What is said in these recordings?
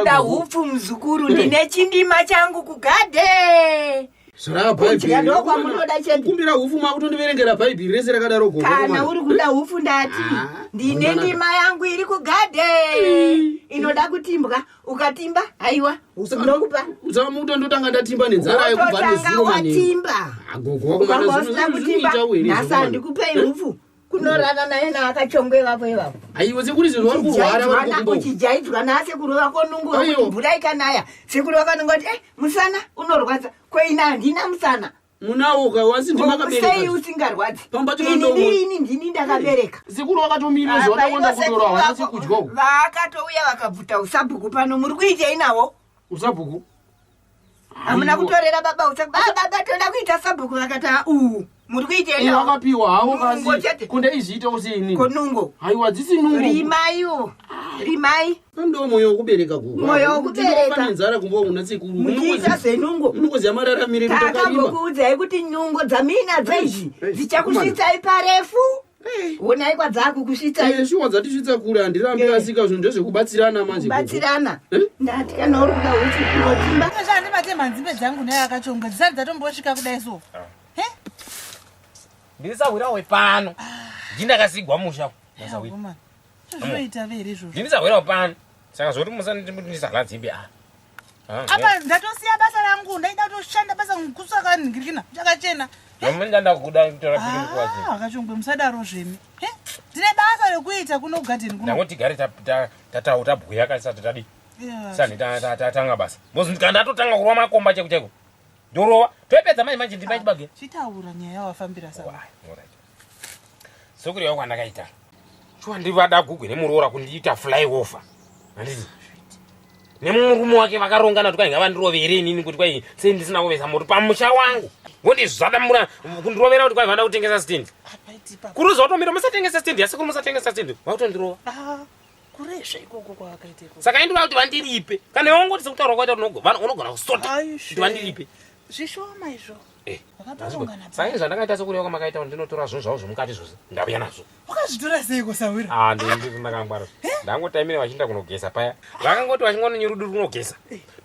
Da ufu mzukuru ndine chindima changu kugade. Sara Bible. Ndoko munoda chete. Kumbira ufu makutondiverengera Bible rese rakadaro gogo. Kana uri kuda ufu ndati. Ndine ndima yangu iri kugade. Inoda kutimbwa. Ukatimba aiwa. Unokupa. Uzamuto ndotanga ndatimba nenzara yekubva nezuro mani. Watimba. Agogo wakumana zvino. Nasa ndikupe ufu. Kunorana naye na Kachongwe vapo ivapo. Aiwa sekuri zvinhu vari kuhwara vari kukumba. Uchijaidzwa nase kuri vakonunguwa kuti mvura ikanaya. Sekuri vakanunga kuti musana unorwadza. Kweina handina musana. Munawo kawasi ndimakabereka. Sei usingarwadzi. Pambacho ndomo. Ini ndini ndakabereka. Sekuri wakatomira zvawatakonda kutora wana sekudyo. Vakatouya vakabvuta usabhuku pano muri kuitei nawo. Usabhuku. Hamuna kutorera baba usabhuku. Baba toda kuita sabhuku vakata muri kuitei nawo. Wakapiwa hawo kasi. Kunde izviita usini. Konungo. Haiwa dzisi nungo. Rimaiwo. Rimai. Ndo moyo wokubereka gugu. Moyo wokubereka. Pane nzara kumba una sekuru. Muchiita senungo. Unokuziya mararamire kuti takarima. Takakuudzai kuti nyungo dzamina dzaizi dzichakusvitsai parefu. Onai kwadzako kusvitsai. Shuwa dzatisvitsa kure handirambi asika zvinhu ndezvekubatsirana manje. Batsirana. Ndati kana uri kuda uchi kunotimba. Ndashande matema nzimbe dzangu naye akachonga dzisati dzatombosvika kudai so. Ndisawirawe pano. Ndindakasigwa musha. Ndasawira. Zvoita vere izvo. Ndisawirawe pano. Saka zvoti musandisala dzimbe apa ndatosiya basa rangu ndaida kutoshanda basa ngukusa kaningirikina chakachena. Ndanda kuda kutora pili kwazi. Akachongwe musadaro zvemi. Ndine basa rekuita kuno garden kuno. Ndangoti gare tatauta bhuya kasati tadi. Sani tatanga basa. Mozi ndikandatotanga kurwa makomba cheko. Ndorova. Topedza manje ndimba chibage. Chitaura nyaya wafambira sawa. Alright. Sokuri yako ndakaita. Chwa ndivada gugwe nemurora kundiita flyover. Handiti. Nemurume wake vakarongana kuti kwainga vandirovere inini kuti kwai sei ndisina kuvesa moto pamusha wangu. Wondizvadamura kundirovera kuti kwai vanda kutengesa stand. Kuruza watomira musatengesa stand yasi kuri musatengesa stand. Vakutondirova. Kuresha ikoko kwakaiteko. Saka indira kuti vandiripe. Kana yongoti sekutaura kwaita unogona kusota. Kuti vandiripe. Zvishoma izvo. Saka zvandakaita sekuri yako makaita ndinotora zvinhu zvavo zvomukati zvose. Ndauya nazvo. Wakazvitora seiko Sawira? Ndakangwara. Ndangotaimira vachienda kunogesa paya. Vakangoti vachingono nyerudu kunogesa.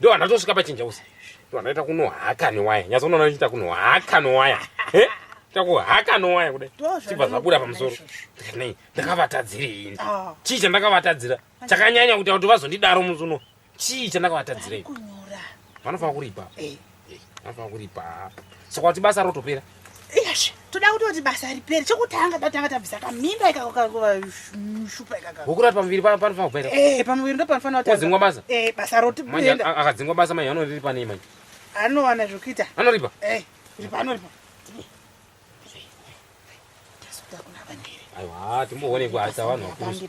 Ndo andatosvika pachinja usi. Ndo anoita kunohaka newaya. Nyazoona anoita kunohaka newaya. Takuhaka newaya kudai. Chibva zvabuda pamusoro. Nei, ndakavatadzira ini. Chii chandakavatadzira? Chakanyanya kuti vazondidaro muzuno. Chii chandakavatadzira ini? Vanofanira kuripa. Vanofanira kuripa. Saka kuti basa rotopera. Yes, toda kutoti basa ripere. Chokutanga tatanga tabvisa kamimba ikakova shupa ikaka. Wokurati pamuviri panofanira kupera. Pamuviri ndo panofanira kutanga. Kozingwa basa? Basa roti manje akadzingwa basa manje anoripa nei manje? Anowana zvokuita. Anoripa? Ripa anoripa. Aiwa, timboone kuasa vanhu vakuru.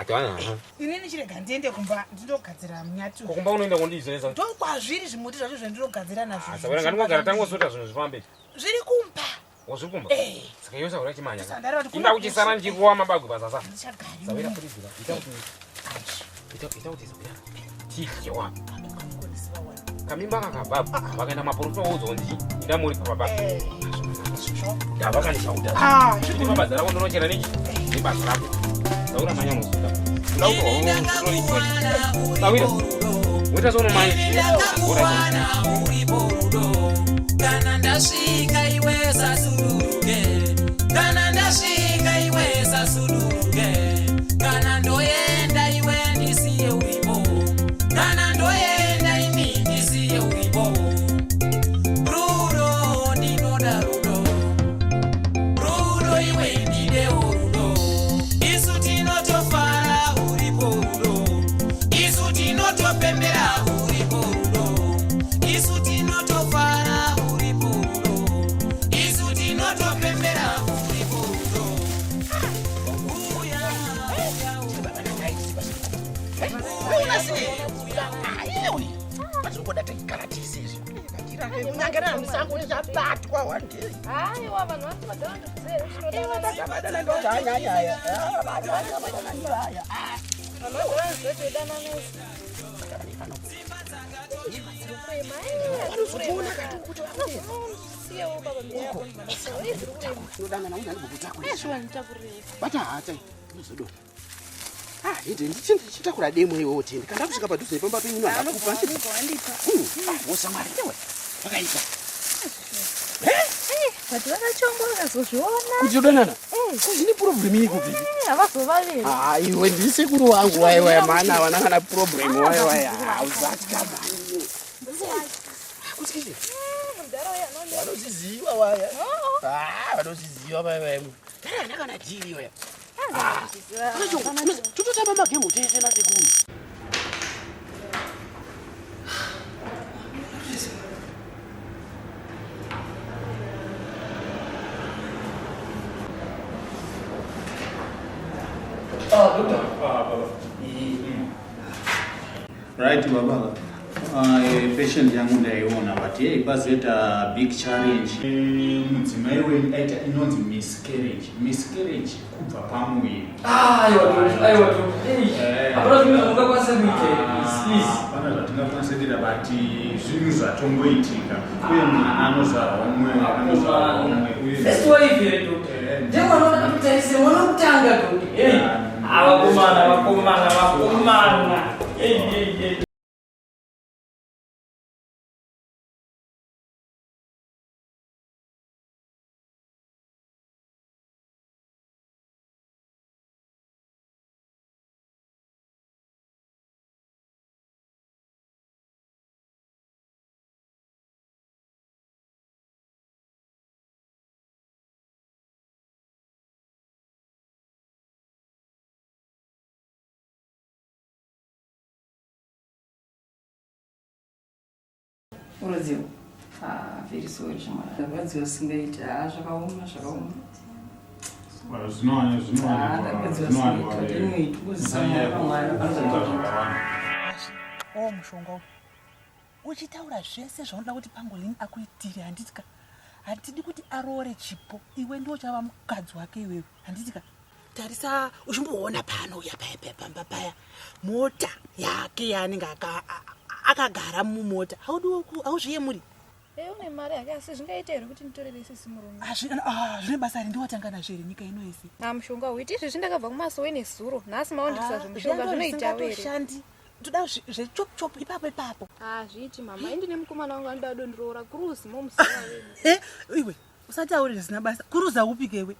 Tawana. Inini chirega ndiende kumba ndinogadzira munyatu. Kumba unoenda kondizvesa. Ndo kwazviri zvimuti zvacho zvandinogadzira nazvo. Saka ngandingogara tangosota zvinhu zvifambe. Zviri kumba. Wazvikumba? Saka yosa ura chimanya. Inda kuchisara njikuwa mabagwe pasasa. Sawira kurizira. Ita kuti Sawira. Chikiwa. Kamimba kakababa. Vakaenda maporofo uzondi. Inda muri papa. Ndavakani shauda. Chiti mabasa rako ndonochera niki. Ni basa rako. Sawira manya musuka. Sawira. Wita sono manya. Kana ndasvika iwe sasuluke. Kana ndasvika iwe sasuluke. Kana ndoenda iwe ndisiye uripo. Kana ndoenda ini ndisiye uripo. Rudo ndinoda rudo. Rudo iwe ndidewo rudo. Isu tinotofara uripo rudo. Isu tinotopembera uripo rudo. Isu tinotofara uripo rudo. Isu tinotopembera uripo rudo. ende ndichitakura demo iwewe tende kana kusvika padhuze pamba penyu akakupa wosamari newe vakaita But vakachongwa vakazozviona kuti udanana zvine problem iri kubviri havazovaviri iwe ndisekuru wangu waiwaya mana wana kana problem waiwaya hauzati kamani kusikizve vanoziziva waya vanoziziva waiwaya tarana kana jiri waya tototamba magemu tese nasekuru Right, Baba. Patient yangu ndaiona but ipazoita big challenge. Mudzimai weaita inonzi miscarriage kubva pamuviri. Aiwa. Apana zvimwe zvamungakwanisa kuita. Pana zvatingakwanisa kuita but zvinhu zvatongoitika. Uye mwana anozvarwa umwe. That's why here to. Ndemwana wakatotarise mwana wekutanga kuti. Vakomana. Urodziwa. Very sorry chama. Ndakwadziwa singaita zvakaoma. Mushonga uchitaura zvese zvaunoda kuti Pangolini akuitire handitika. Hatidi kuti aroore chipo. Iwe ndio chava mukadzi wake iwewe. Handitika. Tarisa uchimboona pano uya paya. Mota yake yanenge akagara mumota. Hauzviyemuri. Une mari yakasi zvingaita here kuti nditorere sisi murume. Zvine basa rindowatanga nazvo here nyika ino yese. Mushonga uiti izvi zvindakabva kumasowe nesuro. Nhasi maondisa zvomushonga zvinoita were. Toda zvechop ipapo. Zviiti mama, indi nemukomana wangu anoda dondiroora kuruzi momusiwa wenu. Iwe usataure zvisina basa. Kuruza upike iwe.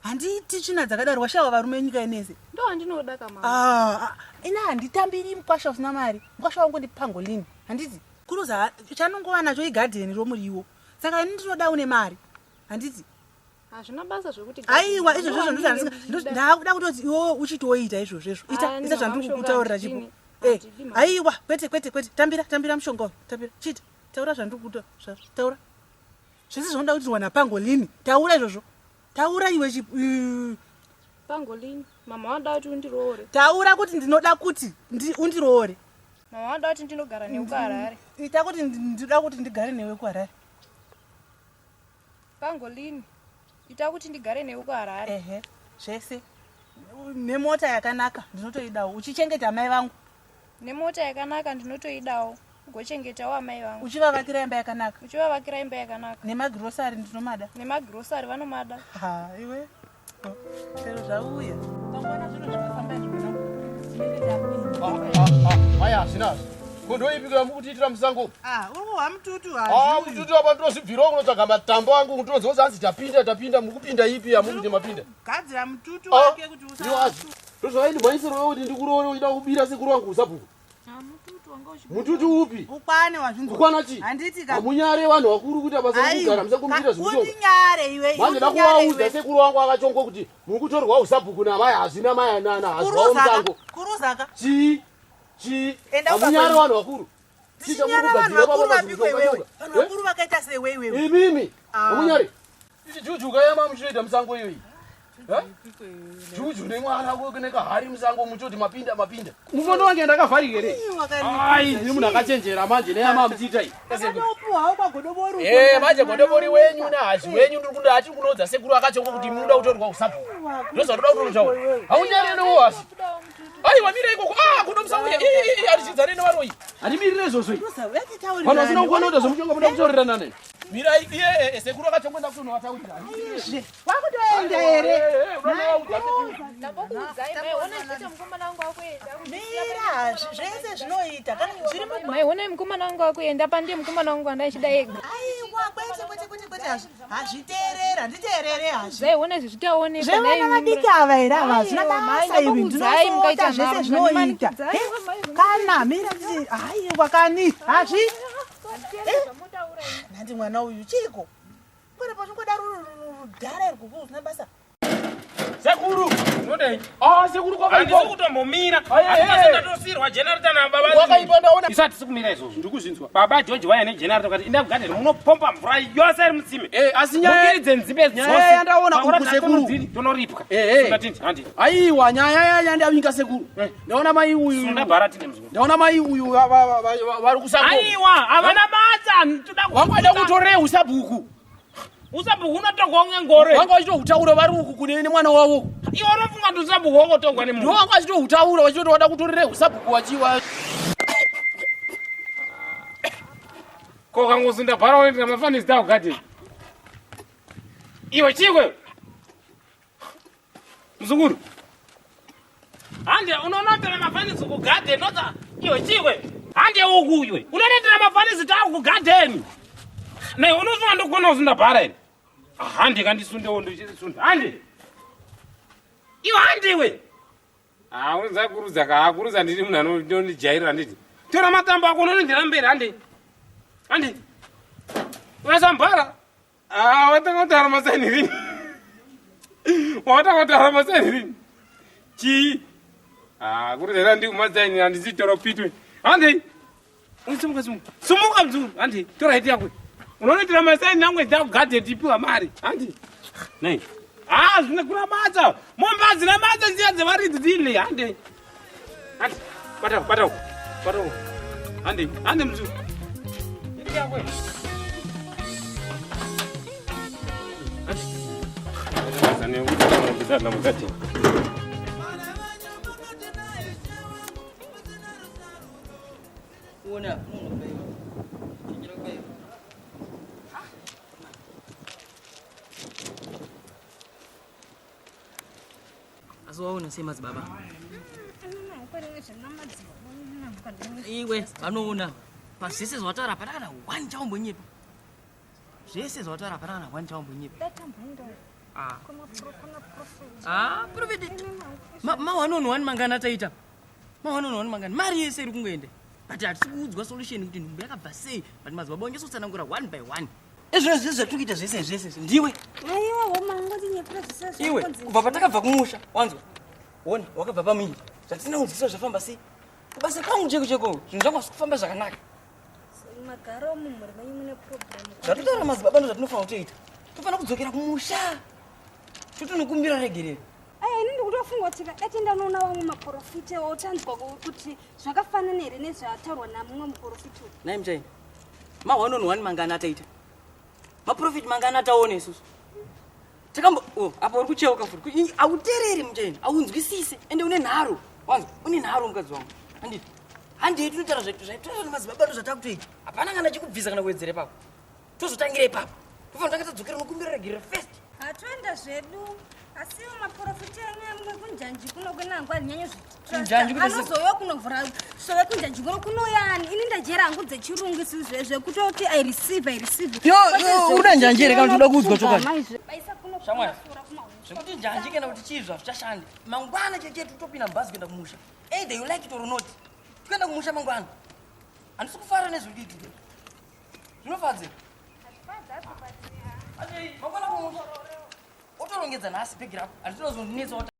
Handiti china dzakadaro washawa varume nyika inese. Ndo handinoda kama. Ina handitambiri mukwasha usina mari. Mukwasha wangu ndi Pangolini. Handiti kuruza chanongova nacho igarden romuriwo. Saka ini ndinoda une mari. Handiti hazvina basa zvokuti aiwa izvozvo ndakuda kutoti iwe uchitoita izvozvo. Ita zvandiri kukutaurira chipo. Aiwa kwete tambira mushonga. Tambira chiti taura zvandiri kukuta. Taura zvese zvaunoda kuti wana Pangolini. Taura izvozvo. Taura iwe Pangolini, mama wada kuti undiroore. Taura kuti ndinoda kuti undiroore. Mama wada kuti ndinogara newe kuHarare. Ita kuti ndinoda kuti ndigare newe kuHarare. Pangolini, ita kuti ndigare newe kuHarare. Zvese. Nemota yakanaka ndinotoidawo. Uchichengeta mai vangu. Nemota yakanaka ndinotoidawo. Gochengetawo amai vangu. Uchivavakira imba yakanaka. Uchivavakira imba yakanaka. Nemagrosari ndinomada. Nemagrosari vanomada. Iwe. Pero zvauya. Pangwana zvino zvakafamba izvona. Aya sinazo. Kundoipikira mukutiitira musango. Urikuhwa mututu mututu apa ndinozvibvirawo kunotsvaga matambo angu ndinozoza hanzi tapinda mukupinda ipi amupinde mapinda. Gadzira mututu wake kuti usawazi. Ndozvaindimhanyisirwa kuti ndikuroore uchida kubira sekuru wangu usabhuku. Mututu upi? Ukwane wazvinzwa. Ukwana chi? Handiti munyare vanhu vakuru kuti abasa kugara musakumira zvikushonga. Unyare iwe. Manje ndakuwauza sekuru wangu akachongwa kuti mukutorwa usabhuku namai hazvina mai anana hazvawo musango. Kuruzaka. Chi munyare vanhu vakuru. Vakuru vakaita sewe iwewe. Imimi. Munyare. Ichijujuka yama muchinoita musango iyoyi. Juju nemwana nekahari musango muchoti mapinda. Mufono wange ndakavharika here. Ndiri munhu akachenjera manje neyama muchiita iyi. Manje godobori wenyu nahazi wenyu ndiri kunda achiri kunodza sekuru akachongwa kuti munoda kutorwa usabhuku. Ndozvatoda kutonotaura. Haunyare newo hasi. aiwa mira ikoko kuno musauya arichidzane nevaroi harimirire izvozvo vanhu vasina kuona kuti zvomushonga muda kutaurirana naye mira sekuru akachongwe ndakutonovataurira wakutoenda here mira zvese zvinoita maionai mukomana wangu akuenda pandiye mukomana wangu andaichida ega aiwa kwete hazviteerera nditeerere hazvaiona izvi zvitaoneka zvevana vadiki ava here ava hazvina basa ivi ndinoota zvese zvinoita kana mira aiwa kani hazvi nandi mwana uyu chiko kwere pachingoda rudhara irikuku usina basa sekuru nodei sekuru handisi kutombomira asingasendatosirwa generator nababa wakaitwa ndaona isati sikumira izvozvo ndikuzvinzwa baba George waya negenerator kati enda kugadheni munopompa mvura yose iri mutsime asi nyaya nzimbe nyaya ndaona uku sekuru tonoripwa aiwa nyaya yandavinga sekuru ndaona mai uyu ndaona mai uyu vari kusango aiwa havana matsa wangada kutorei usabhuku usabhuku unotogwa ngengore wanga vachitohutaura vari uku kune mwana wavo iwo unofunga kuti usabhuku wangotogwa nemunhu ndo wanga vachitohutaura vachitoti vada kutorere usabhuku vachiwa ko kangozinda bhara waitira mafanisi takugadheni iwe chikwe muzukuru hande unonotera mafanisi kugadheni nota iwe chikwe hande uku iwe unonotera mafanisi taku kugadheni nei unofunga ndokugona kuzinda bhara ere hande kandisundewo ndichisunda hande iwe hande iwe unzakurudza kaakurudza ndiri munhu anondijairira nditi tora matambo ako unonondira mberi hande hande uyasambara watanga kutara masaini rini watanga kutara masaini rini chii kurudzera ndi kumasaini handizitora pitwe hande sumuka sumuka mzuru hande tora iti yakwe unonondira masaini namwe ndakugadhe tipiwa mari hande nei zvine kuna matsa momba dzina matsa dziya dzevaridzi dzile hande hande batao hande mzuru iti yakwe Waona sema baba iwe vanoona pazvese zvawataura hapana kana 1 chaumbonyepa zvese zvawataura hapana kana 1 chaumbonyepa profit ma1 mangana taita ma1 mangana mari yese iri kungoenda but hatisi kuudzwa solution kuti nhumbu yakabva sei but madzibaba wangesotsanangura 1 by 1 ezvozvo zvatikuita zvese ndiwe iwe kubva patakabva kumusha wanzwa ona wakabva pamini zvatisina kudzidzisa zvafamba sei kubasa kangu cheko zvinhu zvanga zvikufamba zvakanaka zvatotaura madzibaba ndo zvatinofanira kutoita tofanira kudzokera kumusha totonokumbira regerero ini ndikutofunga kuti ati ndanoona vamwe maprofiti otanzwa kuti zvakafanana here nezvataurwa namumwe muprofiti nai muchaini ma1 mangana ataita maprofiti mangana ataona isusu takambo apa uri kucheuka futi autereri muchaini aunzwisise ende une nharo wanzwa une nharo mukadzi wangu handiti handi yedu inotaura zvaitotaura nemadzibaba ndo zvatakutoita hapana kana chikubvisa kana kuwedzera ipapo tozotangira ipapo tofanira tanga tadzokera nokumbira regere first hatoenda zvedu asi maprofiti anyamwe kunjanji kuno kwenangu alinyanya anozoyo kunovhura sove kunjanji kuno kunoyani ini ndajera hangu dzechirungu zvekutoti I receive uda njanji here kana toda kuudzwa chokani shamwari zvekuti njanji kana kuti chii zvichashanda mangwana chechetu topinda mubhazi kuenda kumusha either you like it or not toenda kumusha mangwana handisi kufara nezvididi zvinofadzira mangwana kumusha otorongedza nhasi bhegi rako handinozondinetsa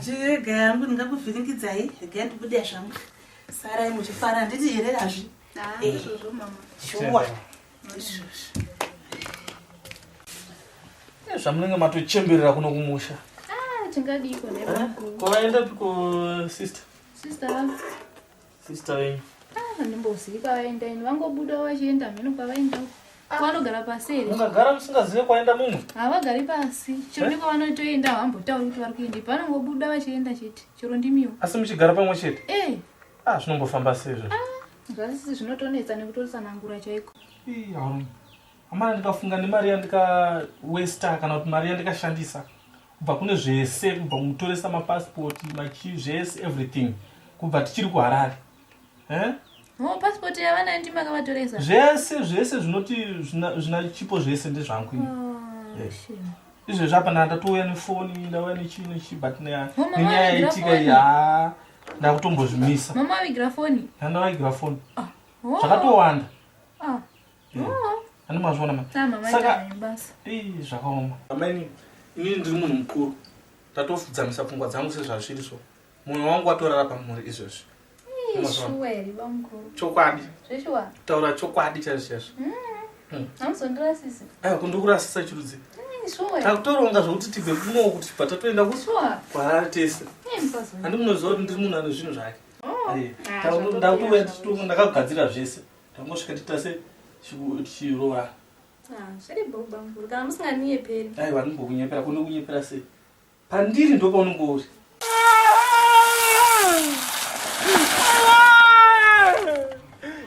Chirega yangu ndingakuvhiringidzai rega ndibude zvangu. Sarai muchifara nditi hererazvi. Izvozvo mama. Shuwa. Zvamunenge matochemberera kuno kumusha. Tingadiko nebako. Kwaenda piko sister. Sister wenyu. Handimbozivi kwavaenda ini. Vangobuda vachienda mhino kwavaenda. Vanogara pasi here. Mungagara musingazive kwaenda mumwe? Havagari pasi. Chiro nekwavanotoenda havambotauri kuti vari kuenda. Vanongobuda vachienda chete. Chiro ndimiwo. Asi muchigara pamwe chete? Zvinombofamba sezvo. Zvasisi zvinotonetsa nekutotsanangura chaiko. Amana ndikafunga nemari yandikawesta kana kuti mari yandikashandisa kubva kune zvese, kubva kumutoresa mapasipoti, zvese, everything kubva tichiri kuHarare. Pasipoti yavana ndi makavatoresa? Zvese zvinoti zvina chipo zvese ndezvangu. Izvezvi apa ndatouya nefoni, ndauya nechi but nenyaya yaitika ndakutombozvimisa. Mama vavigira foni? Ndavavigira foni. Zvakatowanda. Ani mazvona mama. Saka zvakaoma. Amai inini ndiri munhu mukuru. Ndatofudzamisa pfungwa dzangu sezvazviri so. Mwoyo wangu watorara pamhuri izvezvi. Shuweri bamukuru. Chokwadi. Zveshuwa. Taura chokwadi chaizvozvo. Hamuzondirasisa. Kundokurasisa chirudzi. Shuweri. Takutoronga zvokuti tibve kuno kuti patatoenda kuHarare tese. Handi munoziva kuti ndiri munhu ane zvinhu zvake. Ndakutouya ndakagadzira zvese. Ndangosvika nditase chirova. Zviri bamukuru. Kana musinganinyeperi. Aiwa ndimbokunyepera. Kuno kunyepera sei? Pandiri ndo paunenge uri.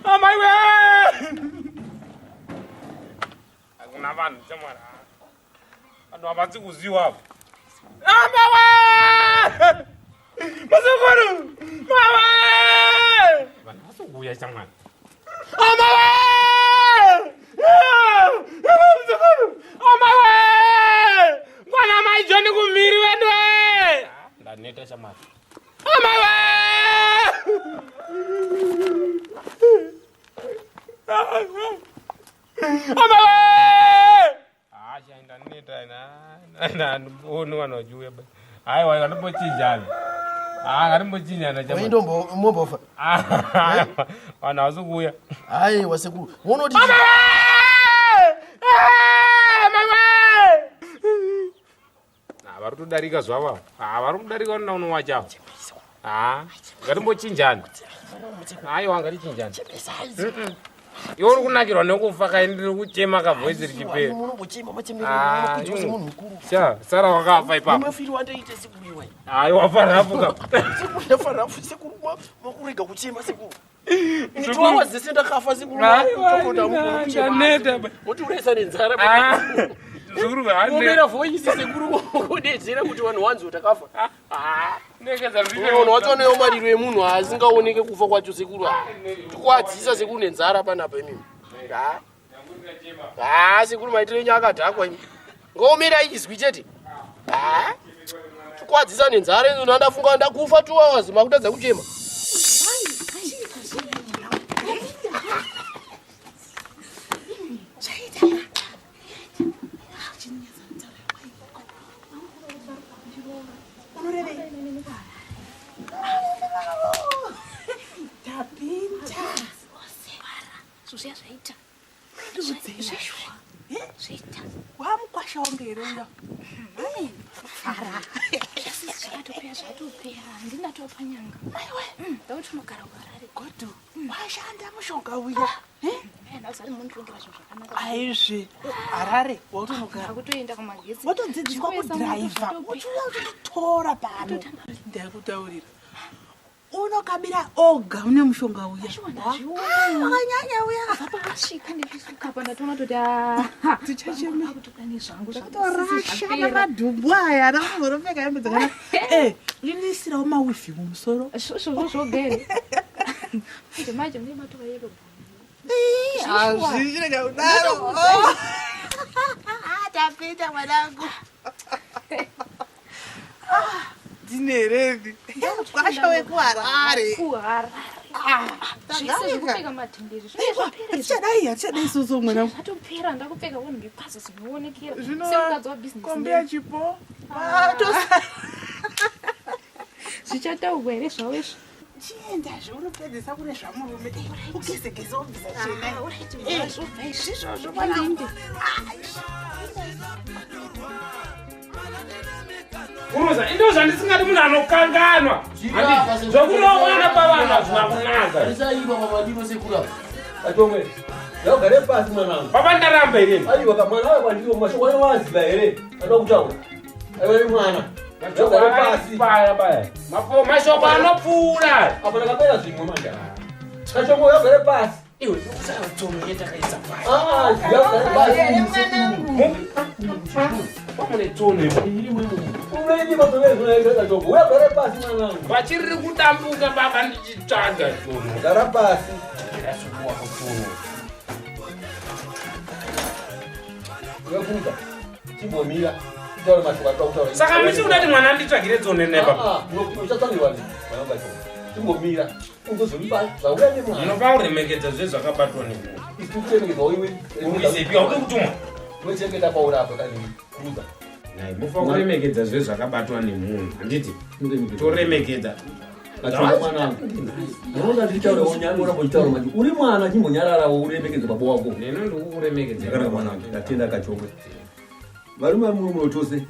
Amai we! Hakuna vanhu chamwara. Vanhu havanzi kuziva apo. Amai we! Masokoro! Mama! Vanhu vasokuuya chamwara. Amai we! Amai we! Mwana mai John kumiri wedu we! Ndaneta chamwara. Amai we! Ndiboni wanojuya aiwa ngatimbochinjana ngatimbochinjana mombofa vanhu havasikuuya aiwa sekuru unoti vari kutodarika zvavo vari kudarika nda unowachawo ngatimbochinjana aiwa ngatichinjana iwe uri kunakirwa nekufa kaindiri kuchema kavhoisi richipera sara wakafa ipapo wafarirapo makurega kuchema sekuru nditowa zese ndakafa sekurundaneta oti uraisa nenzara omera voisi sekuru kudedzera kuti vanhu wanzi utakafa vanhu wachonewo mariro emunhu asingaoneke kufa kwacho sekuru tikwadzisa sekuru nenzara panapa imimi sekuru maitiro enyu akadhakwa imi ngaomera ichizwi chete tikwadzisa nenzara enyu nandafunga ndakufa 2 hours makutadza kuchema Susia zvaita. Zvaita. Wamukwasha wangeronda. Fara. Zvatopera. Ndinatopanyanga. Aiwe. Ndauti unogara kuHarare. Godo. Washanda mushonga uya. Ndazari muntu ungira zvinhu zvakanaka. Aizve. Harare wauti unogara. Akutoenda kumagetsi. Watodzidziswa kudhiraivha. Uchiuya uchitora pano. Ndakutaurira. Unokabira oga une mushonga uya. Wakanyanya uya. Apakasvika ndizvisuka pandatoona kuti tichachema kutokani zvangu zvatorasha namadhumbu aya anamboropfeka hembe dzakanaka. Unisirawo mawifi mumusoro. Zvogere. Manje mune matoka yero. Azvirega kudaro. Tapita mwanangu. Dineredi. Kwasha wekuHarare. kuHarare. Zvekupfeka matenderi. Tichadai isusu mwanangu. Zvatopera ndakupfeka wanhu ngepazi zvinoonekera. Semukadzi wabhizinesi. Kombea chipo. Zvichataurwa here zvawezvo. Chienda zvaunopedzisa kune zvamurume. Ugezegeze wobvisa chena. Zvobva izvizvozvo mwanangu. Moza, ndo zvandisingati munhu anokanganwa. Zvokunowana pavana hazvina kunaka. Risaiwa mama ndino sekura. Kachongwe. Yagare pasi mwanangu. Baba ndaramba here. Aiwa kamwana wako ndiko mashoko waziba here. Anoda kutaura. Aiwa mwana. Yagare pasi. Baya. Mashoko anopfuura. Apana kapera zvimwe manja. Kachongwe yagare pasi. Iwe ukusara tsono yetakaisa pasi. Yagare pasi. Pamune tsono imwe. Umeni mazovezo naita Kachongwe. Yagare pasi mwanangu. Vachiri kudambuka baba ndichitsvaga tsono. Gara pasi. Ndasukuwa kutsono. Wekunza. Chimbomira. Taura mashoko akutaura. Saka misi unati mwana nditsvagire tsono nepa. Uchatsangirwa ndi. Mwana Kachongwe. Chimbomira. Ungozolipa. Zvauya nemwana. Unopa kuremekedza zve zvakabatwa nemunhu. Isikuremekedza iwe. Uisepi aude kutumwa. Wechengeta paura apa kani. Kuruza. Nai mufa kuremekedza zve zvakabatwa nemunhu. Handiti toremekedza. Kachongwe mwanangu. Ndinoda ndichaura wonyanga ura bochitaura manje. Uri mwana chimbonyarara uremekedza baba wako. Neno ndikukuremekedza. Ndakara mwanangu. Ndatenda Kachongwe. Varume murume utose.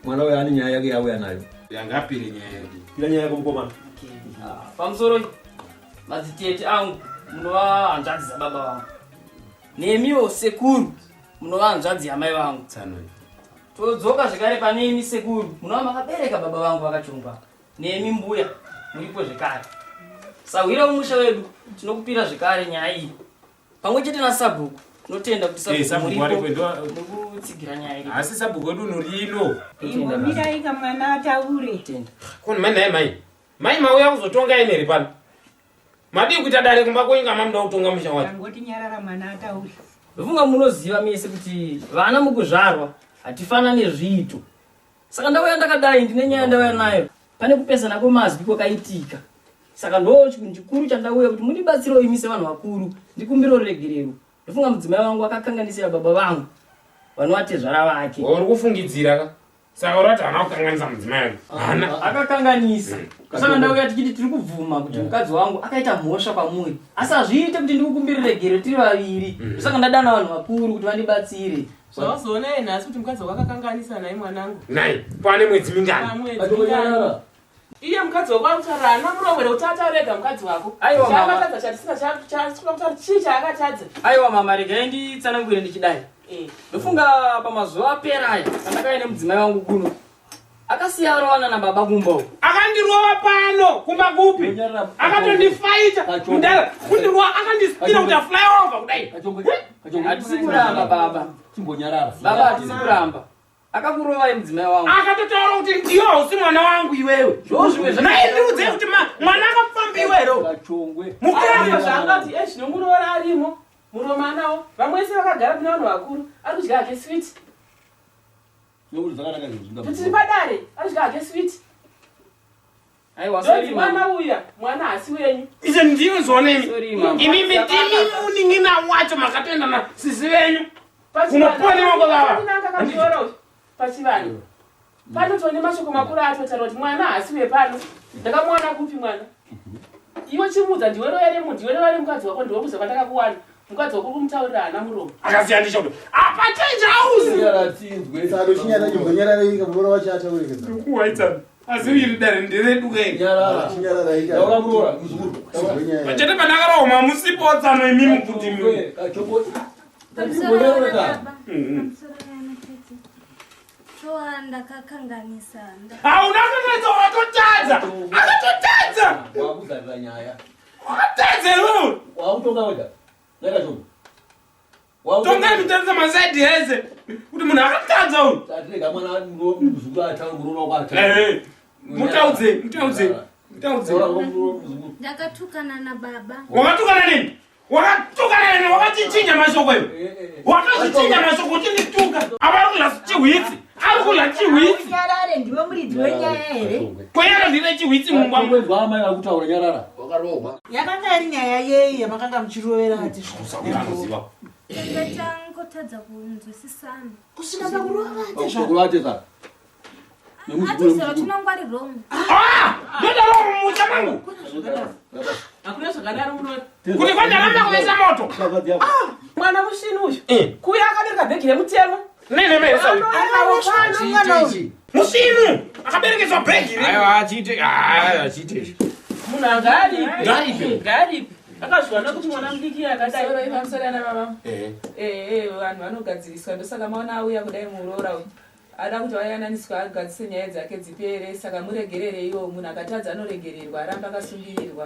Mwana we ani nyaya yake yawe anayo. Yangapire nyaya yake. Ila nyaya yako mukoma. Pamusoro madzitete angu munova hanzvadzi dzababa vangu. Nemiwo sekuru munova hanzvadzi yamai vangu. Todzoka zvekare pane imi sekuru munova makabereka baba vangu vakachongwa. Nemi mbuya muripo zvekare. Sahwira mumusha wedu tinokupira zvekare nyaya iyi. Pamwe chete nasabhuku tinotenda kuti sabhuku muripo nekutsigira nyaya iyi. Asi sabhuku wedu norino. Imbomiraika mwana ataure. Kuni mai. Mai mauya kuzotonga ineri pano. Madi kuita dare kumba kwenga mamuda kutonga musha wacho. Ngoti nyarara mwana ataure. Ndofunga munoziva mese kuti vana mukuzvarwa hatifanani nezviito. Saka ndauya ndakadai ndine nyaya ndauya nayo. Pane kupesana kwemazwi kwakaitika. Saka ndo chikuru chandauya kuti mundibatsirewo imi sevanhu vakuru ndikumbire ruregerero. Ndofunga mudzimai wangu akakanganisira baba vangu vanowatezvara vake. Uri kufungidzira ka? Saka urati hana kukanganisa mudzimai wako. Hana akakanganisa. Saka ndauya tichiti tiri kubvuma kuti mukadzi wangu akaita mhosva kwamuri. Asi hazviite kuti ndikukumbire ruregerero tiri vaviri. Saka ndadana vanhu vakuru kuti vandibatsire. Zvawazoona nhasi kuti mukadzi wako akakanganisa naye mwanangu. Nai, pane mwedzi mingani? Iye mukadzi wako arikutaura hana muromwere kuti ataurega mukadzi wako. Aiwa mama. Chaakatadza chatisina chatisina kuti chii chaakatadza. Aiwa mama regai nditsanangure ndichidai. Ndofunga pamazuva apera pandakauya nemudzimai wangu kuno. Akasiya rowana nababa kumba uko. Akandirova pano kumba kupi? Akatondifaita. Mundara kundirova akandisipira kuti afly over kudai. Hatisi kuramba baba. Chimbonyarara. Baba hatisi kuramba. Akakurova mudzimai wangu. Akatotaura kuti ndiwe hausi mwana wangu iwewe. Zvozviwe Nai ndiudze kuti mwana akafamba iwero. Kachongwe. Mukamba zvangati zvinomuroora arimo. Muromanawo vamwese vakagara kuna vanhu vakuru ari kudya hake sweet. Tiri padare ari kudya hake sweet. Aiwa sorry mwana uya mwana hasi wenyu. Izvo ndiwe zvonemi. Imi mitimi muningina wacho makatenda na sisi venyu. Kunopone mangolava. Pachivanhu. Pano tone mashoko makuru atotaura kuti mwana hasi wepano. Ndakamwana kupi mwana? Iwe chimudza ndiwero ere ndiwero ere mukadzi wako ndiwe kuza patakakuwana. Mukadzi wako kumutaurira hana muromo. Akasiyandisha kuti apa chenjauzi. Yaratsinzwe sado chinyana chimbonyarara ika murora wachata ureka. Kuwaita. Asi iri dare ndiredu kenge. Nyarara chinyarara ika. Yaura murora muzuru. Pachete pandakaroma musipotsa no imimi kuti mwe. Kachongwe. Ndakakanganisa. Hauna kukanganisa watotadza. Akatotadza. Wakuzarira nyaya. Wakatadza iwewe. Wakutonga wega. Nakachongwe. Tonga mitenza masaidi heze. Kuti munhu akatadza uyu. Tatirega mwana muzukuru ataungurona kwata. Mutaudze. Ndakatukana na baba. Wakatukana nini? Wakachinja mashoko iwe. Wakazichinja mashoko kuti ndituka. Ava kula chihwitsi. Ari kula chihwitsi. Nyarare ndiwe muridzi wenyaya here. Kweyana ndine chihwitsi mumba. Kwezwa amai akutaura nyarara. Wakarogwa. Yakanga iri nyaya yei yamakanga muchirovera ati Unoziva. Ndakatangotadza kunzwisisana. kusina pakurova Pakurova tesa. Atisero tinongwari wrong. Ndoda roho mucha mangu. Akuna zvakadaro munoti. Kuti kwandaramba kuisa moto. Mwana mushini uyu. Kuya akabereka bhegi remutemo. Nene mesa uyu. Mushini akaberekeswa bhegi. Aiwa achite. Munhu angaripe. Akazvana kuti mwana mudiki akadai ro ipamusana baba. Vanhu vanogadziriswa ndosaka maona auya kudai muroora uyu. Ada kuti vayananiswa agadzise nyaya dzake dzipere saka muregerere iwo munhu akatadza anoregererwa aramba akasungirirwa.